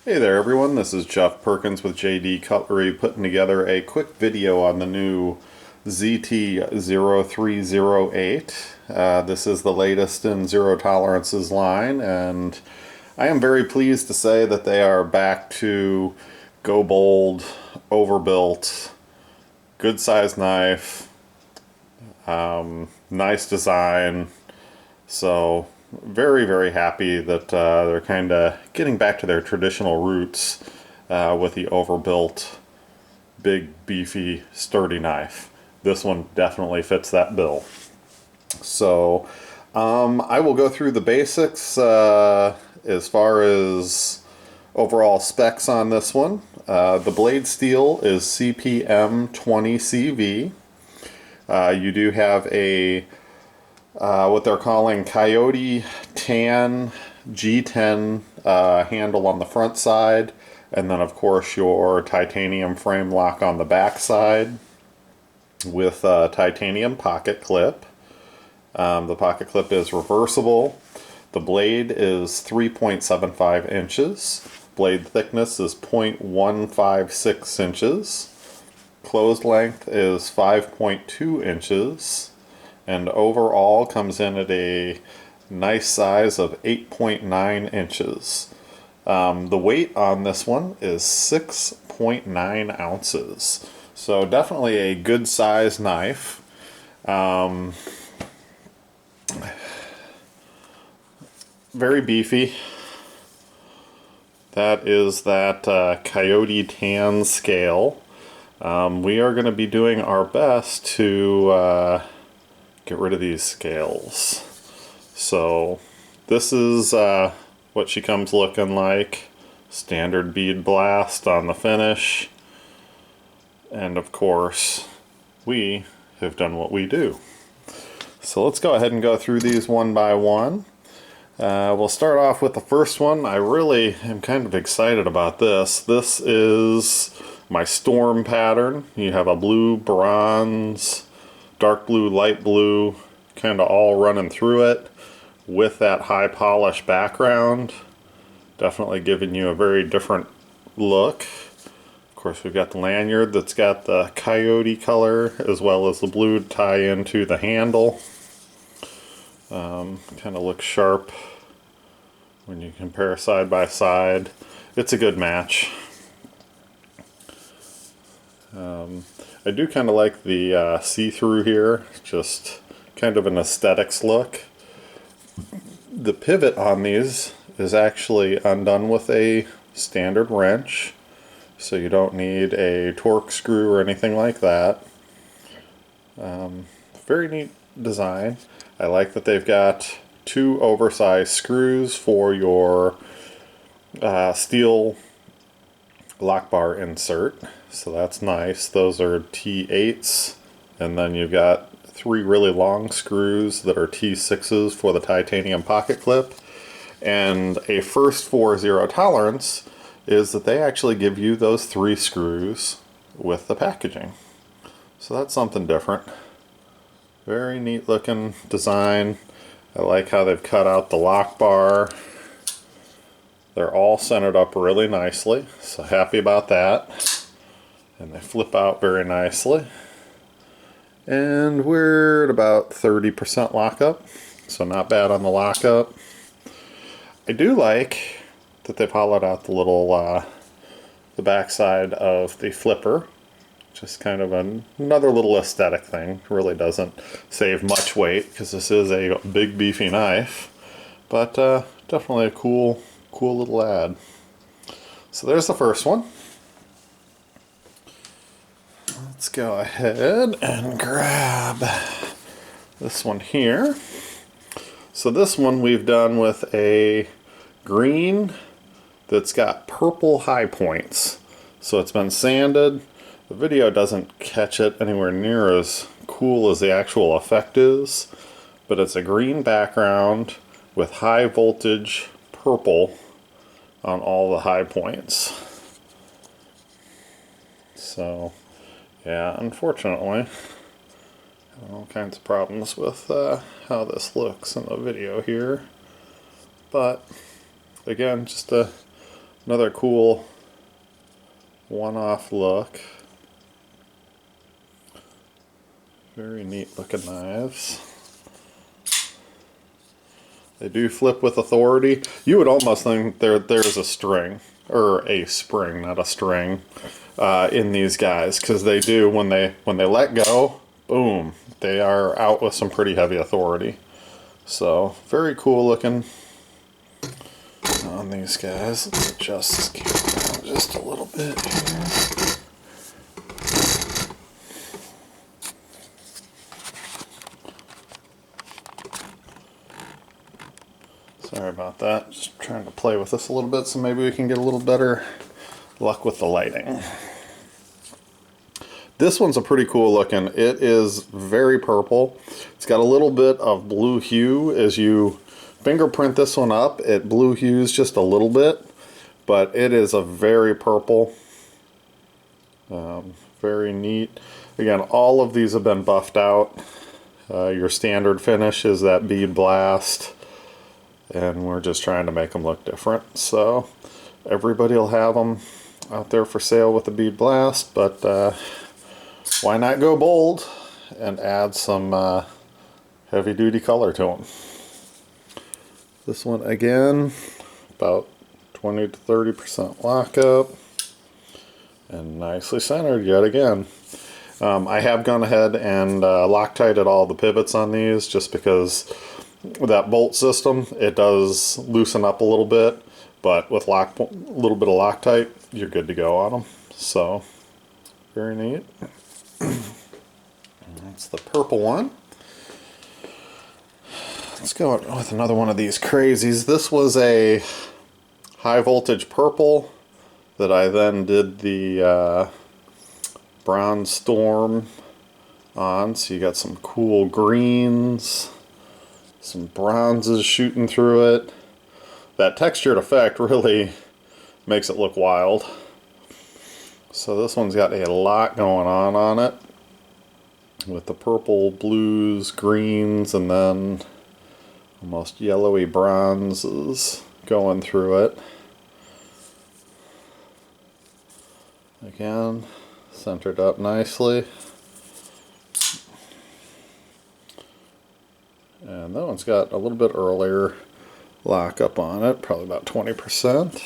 Hey there everyone, this is Jeff Perkins with JD Cutlery putting together a quick video on the new ZT0308. This is the latest in Zero Tolerance's line, and I am very pleased to say that they are back to go bold, overbuilt, good size knife, nice design. So very happy that they're kind of getting back to their traditional roots with the overbuilt, big, beefy, sturdy knife. This one definitely fits that bill. So I will go through the basics as far as overall specs on this one. The blade steel is CPM 20CV. You do have a what they're calling Coyote Tan G10 handle on the front side, and then of course your titanium frame lock on the back side with a titanium pocket clip. The pocket clip is reversible. The blade is 3.75 inches. Blade thickness is 0.156 inches. Closed length is 5.2 inches. And overall comes in at a nice size of 8.9 inches. The weight on this one is 6.9 ounces. So definitely a good size knife. Very beefy. That is that Coyote Tan scale. We are going to be doing our best to get rid of these scales. So this is what she comes looking like. Standard bead blast on the finish. And of course, we have done what we do. So let's go ahead and go through these one by one. We'll start off with the first one. I really am kind of excited about this. This is my storm pattern. You have a blue, bronze, dark blue, light blue, kind of all running through it with that high polish background. Definitely giving you a very different look. Of course, we've got the lanyard that's got the coyote color as well as the blue to tie into the handle. Kind of looks sharp when you compare side by side. It's a good match. I do kind of like the see-through here, just kind of an aesthetics look. The pivot on these is actually undone with a standard wrench, so you don't need a torque screw or anything like that. Very neat design. I like that they've got two oversized screws for your steel lock bar insert, so that's nice. Those are T8s, and then you've got three really long screws that are T6s for the titanium pocket clip. And a first for Zero Tolerance is that they actually give you those three screws with the packaging. So that's something different. Very neat looking design. I like how they've cut out the lock bar. They're all centered up really nicely, so happy about that. And they flip out very nicely. And we're at about 30% lockup, so not bad on the lockup. I do like that they've hollowed out the little, the backside of the flipper. Just kind of another little aesthetic thing. Really doesn't save much weight because this is a big beefy knife, but definitely a cool little add. So there's the first one. Let's go ahead and grab this one here. So this one we've done with a green that's got purple high points. So it's been sanded. The video doesn't catch it anywhere near as cool as the actual effect is, but it's a green background with high voltage purple on all the high points. So yeah, unfortunately, all kinds of problems with how this looks in the video here. But again, just a Another cool one-off look. Very neat looking knives. They do flip with authority. You would almost think there's a string, or a spring, not a string, in these guys, because they do, when they let go, boom, they are out with some pretty heavy authority. So very cool looking on these guys. Let's adjust this camera down just a little bit here. Sorry about that. Just trying to play with this a little bit so maybe we can get a little better luck with the lighting. This one's a pretty cool looking. It is very purple. It's got a little bit of blue hue. As you fingerprint this one up, it blue hues just a little bit, but it is a very purple. Very neat. Again, all of these have been buffed out. Your standard finish is that bead blast, and we're just trying to make them look different. So everybody will have them out there for sale with the bead blast, but why not go bold and add some heavy duty color to them. This one again, about 20 to 30% lockup, and nicely centered yet again. I have gone ahead and Loctited all the pivots on these, just because with that bolt system, it does loosen up a little bit, but with a little bit of Loctite, you're good to go on them. So very neat. That's the purple one. Let's go with another one of these crazies. This was a high voltage purple that I then did the bronze storm on. So you got some cool greens, some bronzes shooting through it. That textured effect really makes it look wild. So this one's got a lot going on it, with the purple, blues, greens, and then almost yellowy bronzes going through it. Again, centered up nicely. And that one's got a little bit earlier lockup on it, probably about 20%.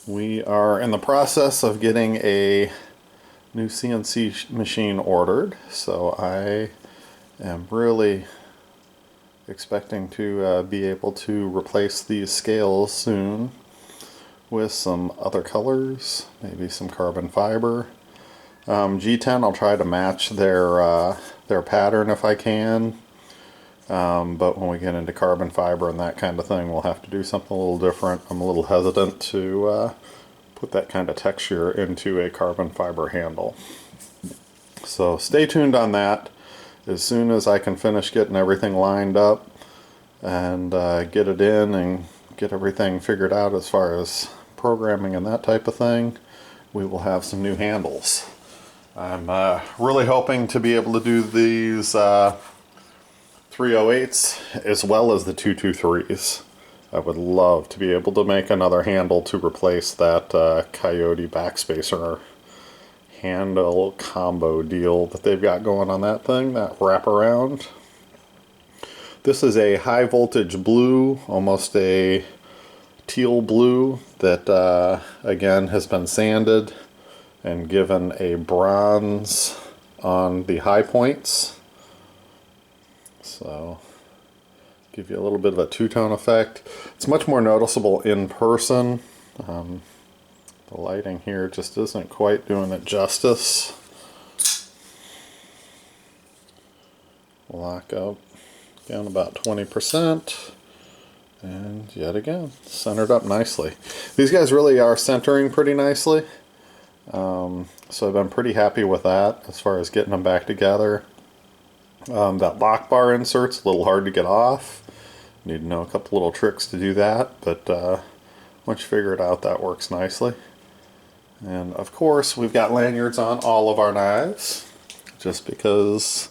We are in the process of getting a new CNC machine ordered, so I am really expecting to be able to replace these scales soon with some other colors, maybe some carbon fiber. G10, I'll try to match their pattern if I can, but when we get into carbon fiber and that kind of thing, we'll have to do something a little different. I'm a little hesitant to put that kind of texture into a carbon fiber handle. So stay tuned on that. As soon as I can finish getting everything lined up and get it in and get everything figured out as far as programming and that type of thing, we will have some new handles. I'm really hoping to be able to do these 308s as well as the 223s. I would love to be able to make another handle to replace that Coyote backspacer handle combo deal that they've got going on that thing, that wraparound. This is a high voltage blue, almost a teal blue, that again has been sanded and given a bronze on the high points. So give you a little bit of a two-tone effect. It's much more noticeable in person. The lighting here just isn't quite doing it justice. Lock up down about 20%, and yet again centered up nicely. These guys really are centering pretty nicely, so I've been pretty happy with that as far as getting them back together. That lock bar insert's a little hard to get off. Need to know a couple little tricks to do that, but once you figure it out, that works nicely. And of course, we've got lanyards on all of our knives, just because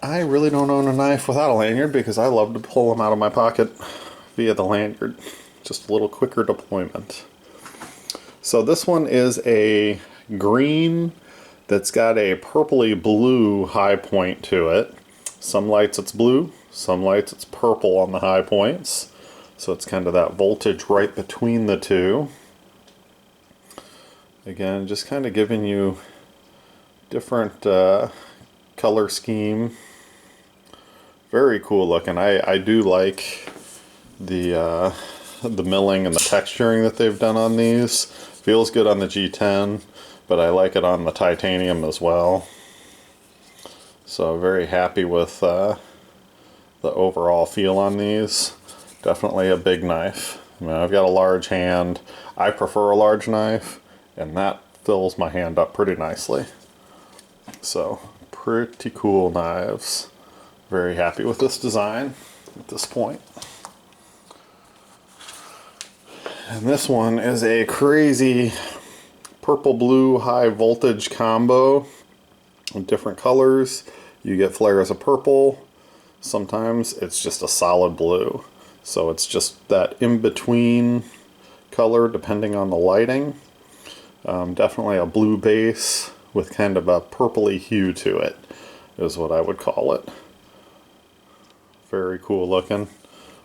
I really don't own a knife without a lanyard, because I love to pull them out of my pocket via the lanyard. Just a little quicker deployment. So this one is a green that's got a purpley blue high point to it. Some lights it's blue, some lights it's purple on the high points. So it's kind of that voltage right between the two. Again, just kind of giving you different color scheme. Very cool looking. I do like the milling and the texturing that they've done on these. Feels good on the G10, but I like it on the titanium as well. So very happy with the overall feel on these. Definitely a big knife. I mean, I've got a large hand. I prefer a large knife, and that fills my hand up pretty nicely. So pretty cool knives. Very happy with this design at this point. And this one is a crazy purple blue high voltage combo in different colors. You get flares of purple. Sometimes it's just a solid blue. So it's just that in-between color depending on the lighting. Definitely a blue base with kind of a purpley hue to it is what I would call it. Very cool looking.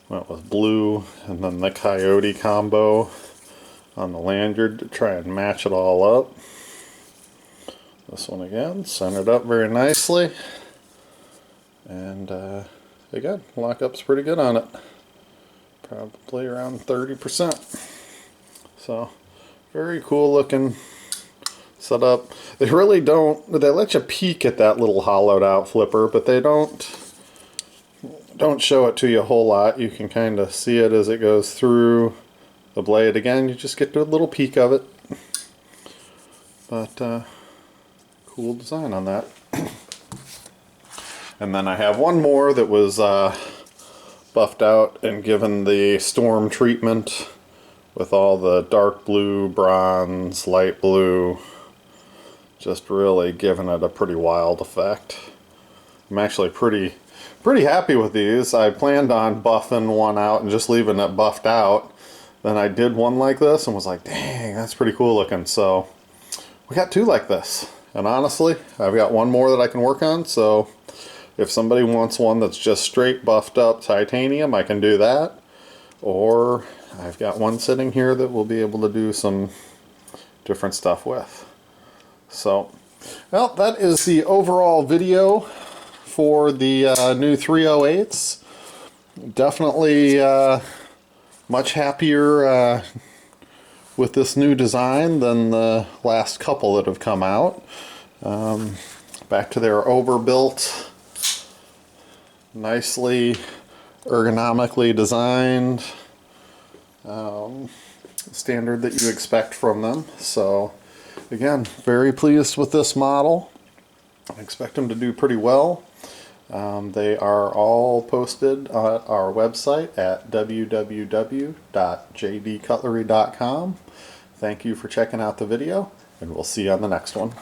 Went with blue and then the coyote combo on the lanyard to try and match it all up. This one again, centered up very nicely. And again, lockup's pretty good on it. Probably around 30%. So, very cool looking setup. They really don't, they let you peek at that little hollowed out flipper, but they don't show it to you a whole lot. You can kind of see it as it goes through the blade. Again, you just get to a little peek of it. But cool design on that. And then I have one more that was buffed out and given the storm treatment with all the dark blue, bronze, light blue. Just really giving it a pretty wild effect. I'm actually pretty happy with these. I planned on buffing one out and just leaving it buffed out. Then I did one like this and was like, dang, that's pretty cool looking. So we got two like this. And honestly, I've got one more that I can work on. So if somebody wants one that's just straight buffed up titanium, I can do that. Or I've got one sitting here that we'll be able to do some different stuff with. So, well, that is the overall video for the new 308s. Definitely much happier with this new design than the last couple that have come out. Back to their overbuilt, nicely ergonomically designed standard that you expect from them. So again, very pleased with this model. I expect them to do pretty well. They are all posted on our website at www.jdcutlery.com. Thank you for checking out the video, and we'll see you on the next one.